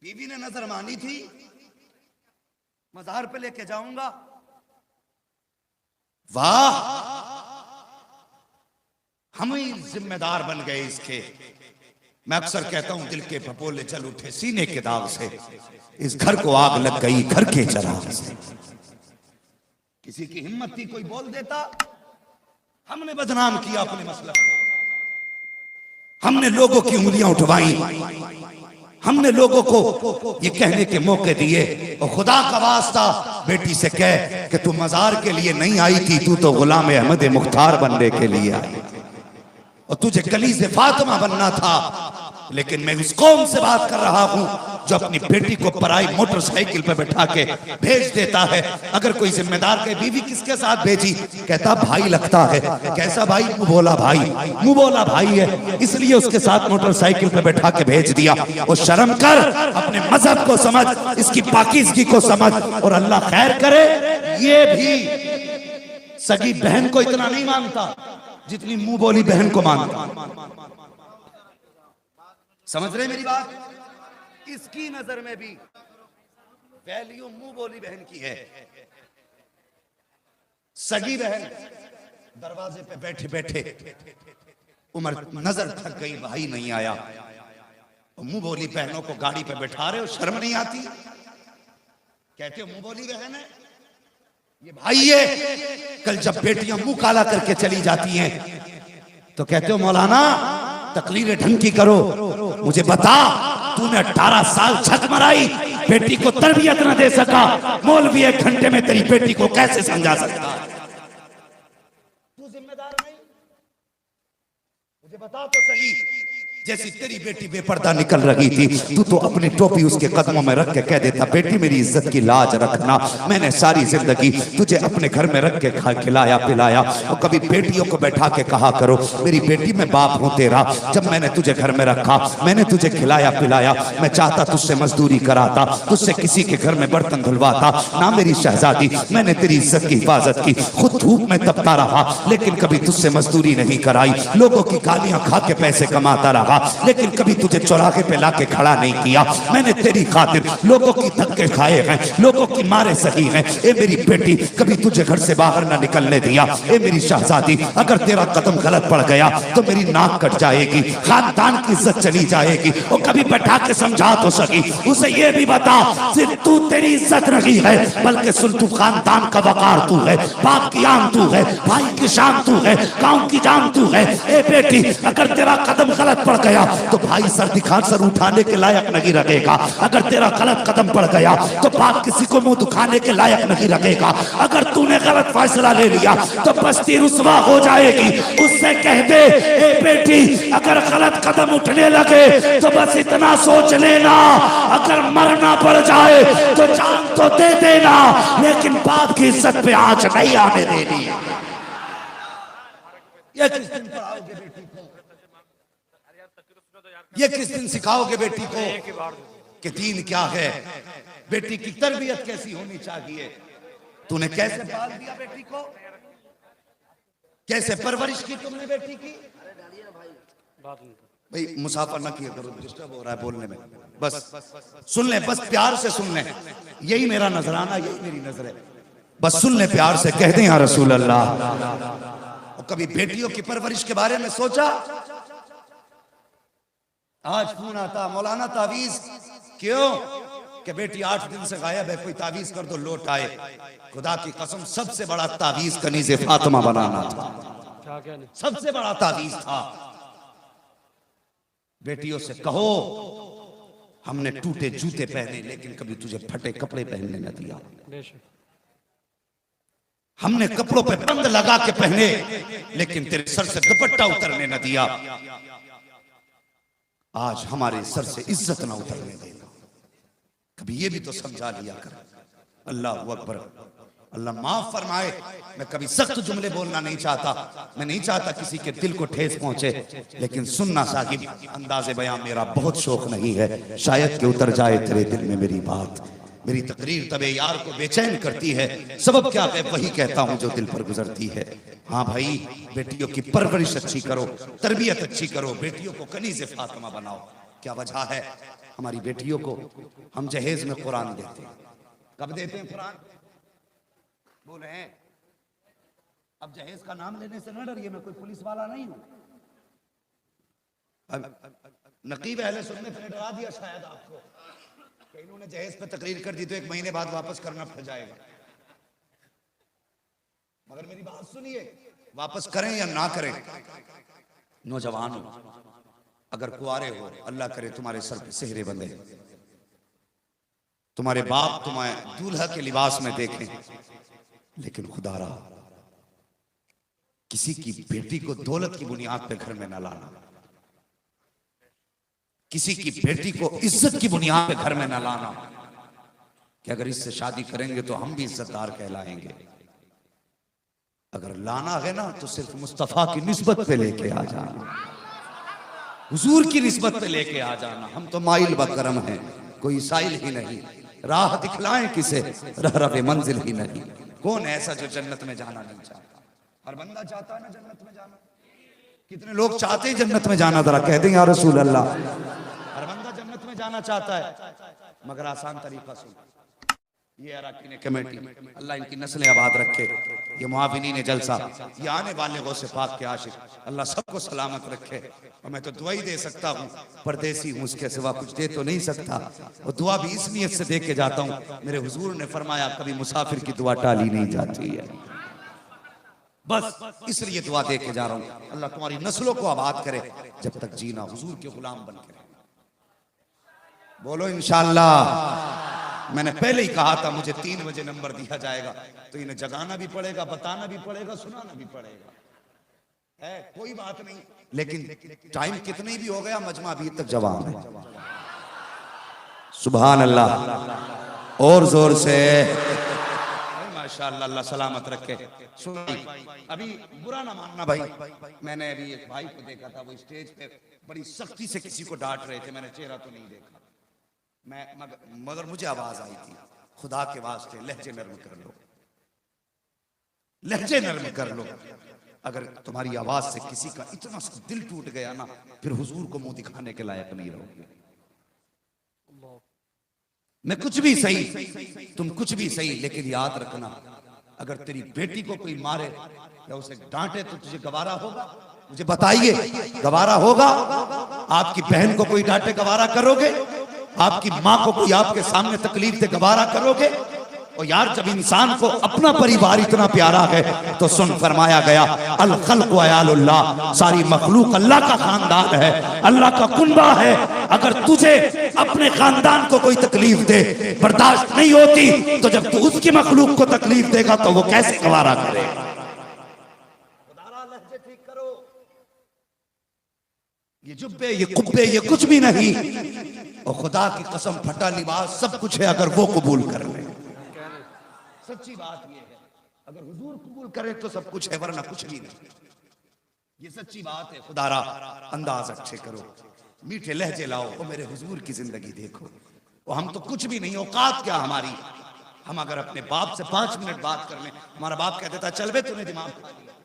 बीवी ने नजर मानी थी, मज़ार पे लेके जाऊंगा। वाह, हम ही जिम्मेदार बन गए इसके। मैं अक्सर कहता हूं दिल के फपोले चल उठे सीने के दाग से, इस घर को आग लग गई घर के चराग से। किसी की हिम्मत थी कोई बोल देता, हमने बदनाम किया अपने मसलक को, हमने लोगों की उंगलियां उठवाई, हमने लोगों को ये कहने के मौके दिए। और खुदा का वास्ता बेटी से कह कि तू मजार के लिए नहीं आई थी, तू तो गुलाम अहमद मुख्तार बनने के लिए आई, और तुझे कलीज़ फातिमा बनना था। लेकिन मैं उस कौम से बात कर रहा हूं जो अपनी बेटी को पराई मोटरसाइकिल पर बैठा के भेज देता है। अगर कोई जिम्मेदार कहे बीवी किसके साथ भेजी, कहता भाई लगता है। कैसा भाई? मुंह बोला भाई, मुंह बोला भाई है, इसलिए उसके साथ मोटरसाइकिल पर बैठा के भेज दिया। और शर्म कर, अपने मजहब को समझ, इसकी पाकीज़गी को समझ, और अल्लाह खैर करे। ये भी सगी बहन को इतना नहीं मानता जितनी मुंह बोली बहन को मानता। समझ रहे मेरी बात? इसकी नजर में भी वैल्यू मुंह बोली बहन की है। सगी बहन दरवाजे पे बैठे बैठे उमर नजर थक गई, भाई नहीं आया। मुंह बोली बहनों को गाड़ी पे बैठा रहे हो, शर्म नहीं आती? कहते हो मुंह बोली बहन है, ये भाई है। कल जब बेटियां मुंह काला करके चली जाती हैं तो कहते हो मौलाना तकरीरें ढंग की करो, मुझे बता तूने 18 साल छक मराई, बेटी को तरबियत न दे सका, मौलवी 1 घंटे में तेरी बेटी को कैसे समझा सकता? तू जिम्मेदार नहीं? मुझे बता तो सही। जैसी तेरी बेटी बेपर्दा निकल रही थी, तू तो अपनी टोपी उसके कदमों में रख के कह देता बेटी मेरी इज्जत की लाज रखना, मैंने सारी जिंदगी तुझे अपने घर में रख के खिलाया पिलाया। और कभी बेटियों को बैठा के कहा करो मेरी बेटी मैं बाप हूं तेरा, जब मैंने तुझे घर में रखा, मैंने तुझे खिलाया पिलाया, मैं चाहता तुझसे मजदूरी कराता, तुझसे किसी के घर में बर्तन धुलवाता ना मेरी शहजादी, मैंने तेरी इज्जत की हिफाजत की, खुद धूप में तपता रहा लेकिन कभी तुझसे मजदूरी नहीं कराई, लोगों की गालियां खा के पैसे कमाता रहा लेकिन कभी तुझे चौराहे पे लाके खड़ा नहीं किया। मैंने तेरी खातिर लोगों की धक्के खाए हैं, लोगों की मारे सही हैं। ए मेरी बेटी कभी तुझे घर से बाहर ना निकलने दिया। ए मेरी शहजादी अगर तेरा कदम गलत पड़ गया तो मेरी नाक कट जाएगी, खानदान की इज्जत चली जाएगी। और कभी बैठा के समझा तो सकी, उसे ये भी बता सिर्फ तू तेरी इज्जत नहीं है बल्कि सुन तू खानदान का वकार तू है, बाप की आन तू है, भाई की शान तू है, गाँव की जान तू है। ए बेटी अगर तेरा कदम गलत पड़ गया तो भाई सर दिखा सर उठाने के लायक नहीं रखेगा, अगर तेरा गलत कदम पड़ गया तो बाप किसी को मुंह दुखाने के लायक नहीं रखेगा, अगर तूने गलत फैसला ले लिया तो बस्ती रुसवा हो जाएगी। उससे कह दे ए बेटी अगर गलत कदम उठने लगे तो बस इतना सोच लेना, अगर मरना पड़ जाए तो जान तो दे देना लेकिन बाप की इज्जत पे आंच नहीं आने देनी। ये किस दिन पढ़ाओगे बेटी को, ये किस दिन सिखाओगे बेटी को कि दीन क्या है, बेटी की तरबियत कैसी होनी चाहिए? तूने कैसे पाल दिया बेटी को, कैसे परवरिश की तुमने बेटी की? भाई मुसाफर ना किया करो, डिस्टर्ब हो रहा है बोलने में। बस सुन ले, बस प्यार से सुन ले, यही मेरा नजराना, यही मेरी नजर है, बस सुन ले प्यार से, कह दे या रसूल अल्लाह। और कभी बेटियों की परवरिश के बारे में सोचा? आज फोन आता मौलाना तावीज क्यों, कि बेटी 8 दिन से गायब है, कोई तावीज कर दो लौट आए। खुदा की कसम सबसे बड़ा तावीज कनीज़े फातिमा बनाना था, सबसे बड़ा तावीज था। बेटियों से कहो हमने टूटे जूते पहने लेकिन कभी तुझे फटे कपड़े पहनने न दिया, हमने कपड़ों पे बंद लगा के पहने लेकिन तेरे सर से दुपट्टा उतरने न दिया। आज हमारे सर से इज्जत ना उतरने देना, कभी ये भी तो समझा लिया कर। अल्लाह अकबर, अल्लाह माफ फरमाए। मैं कभी सख्त जुमले बोलना नहीं चाहता, मैं नहीं चाहता किसी के दिल को ठेस पहुंचे, लेकिन सुनना साहिब अंदाज़े बयां मेरा बहुत शौक नहीं है, शायद कि उतर जाए तेरे दिल में मेरी बात। मेरी तकरीर तबे यार को बेचैन करती है, सबब क्या है वही कहता हूं जो दिल पर गुजरती है। हाँ भाई, बेटियों की परवरिश अच्छी करो, तरबियत अच्छी करो, बेटियों को कनीज़े फातिमा बनाओ। क्या वजह है? हमारी बेटियों को हम जहेज में कुरान देते हैं। कब देते हैं कुरान? बोल रहे हैं। अब जहेज का नाम लेने से न डरिए, मैं कोई पुलिस वाला नहीं हूं। नकीब अहले सुन्नत ने डरा दिया शायद आपको कि इन्होंने जहेज पे तकरीर कर दी तो 1 महीने बाद वापस करना पड़ जाएगा। मगर मेरी बात सुनिए, वापस करें या ना करें, नौजवान हो, अगर कुआरे हो, अल्लाह करे तुम्हारे सर पे सेहरे बंधे, तुम्हारे बाप तुम्हें दूल्हा के लिबास में देखें, लेकिन खुदारा किसी की बेटी को दौलत की बुनियाद पे घर में न लाना, किसी की बेटी को इज्जत की बुनियाद पे घर में न लाना कि अगर इससे शादी करेंगे तो हम भी इज्जतदार कहलाएंगे। अगर लाना है ना तो सिर्फ मुस्तफा की निस्बत पे लेके आ जाना, हुजूर की निस्बत पे लेके आ जाना। हम तो माइल बकरम हैं, कोई साइल ही नहीं, राह दिखलाएं किसे, रह मंजिल ही नहीं। कौन ऐसा जो जन्नत में जाना नहीं चाहता? हर बंदा चाहता है ना जन्नत में जाना। कितने लोग चाहते हैं जन्नत में जाना? जरा कह दें या रसूल अल्लाह। हर बंदा जन्नत में जाना चाहता है, मगर आसान तरीका सुन। ये अराकीन कमेटी, अल्लाह इनकी नस्लें आबाद रखे, ये मुआविनीन जलसा, ये आने वाले गौसे पाक के आशिक, अल्लाह सबको सलामत रखे। और मैं तो दुआ ही दे सकता हूँ, परदेसी हूँ, उसके सिवा कुछ दे तो नहीं सकता। और दुआ भी इस नियत से दे के जाता हूँ, मेरे हुजूर ने फरमाया कभी मुसाफिर की दुआ टाली नहीं जाती है। बस इसलिए दुआ दे के जा रहा हूँ, अल्लाह तुम्हारी नस्लों को आबाद करे, जब तक जीना हुजूर के गुलाम बन के। बोलो इंशाअल्लाह। मैंने पहले ही कहा था मुझे 3 बजे नंबर दिया जाएगा, तो इन्हें जगाना भी पड़ेगा, बताना भी पड़ेगा, सुनाना भी पड़ेगा। है कोई बात नहीं, लेकिन टाइम कितनी भी हो गया, मजमा अभी तक जवान है। सुभान अल्लाह, और जोर से माशाअल्लाह, अल्लाह सलामत रखे। अभी बुरा ना मानना भाई, मैंने अभी एक भाई को देखा था, वो स्टेज पे बड़ी सख्ती से किसी को डांट रहे थे, मैंने चेहरा तो नहीं देखा, मगर मुझे आवाज आई थी, खुदा के वास्ते लहजे नर्म कर लो, लहजे नर्म कर लो। अगर तुम्हारी आवाज से किसी का इतना दिल टूट गया ना, फिर हुजूर को मुंह दिखाने के लायक नहीं रहोगे। मैं कुछ भी सही, तुम कुछ भी सही, लेकिन याद रखना, अगर तेरी बेटी को कोई मारे या उसे डांटे तो तुझे गवारा होगा? मुझे बताइए, गवारा होगा? आपकी बहन को कोई डांटे गवारा करोगे? आपकी माँ को कोई आपके सामने तकलीफ दे गवारा करोगे? और यार, जब इंसान को अपना परिवार इतना प्यारा है तो सुन, फरमाया गया अल खल्क़ व अयालुल्लाह, सारी मखलूक अल्लाह का खानदान है, अल्लाह का कुनबा है। अगर तुझे अपने खानदान को कोई तकलीफ दे बर्दाश्त नहीं होती, तो जब तू उसकी मखलूक को तकलीफ देगा तो वो कैसे गवारा करेगा? ठीक करो, ये जुब्बे, ये कुब्बे, ये कुछ भी नहीं, और खुदा की कसम फटा लिबास सब कुछ है अगर वो कबूल कर ले। सच्ची बात ये है, अगर हुजूर कबूल करे तो सब कुछ है, वरना कुछ भी नहीं। ये सच्ची बात है। खुदारा अंदाज अच्छे करो, मीठे लहजे लाओ, और मेरे हुजूर की जिंदगी देखो। और हम तो कुछ भी नहीं, औकात क्या हमारी। हम अगर अपने बाप से 5 मिनट बात कर लें, हमारा बाप कह देता चल बे तूने दिमाग खा लिया,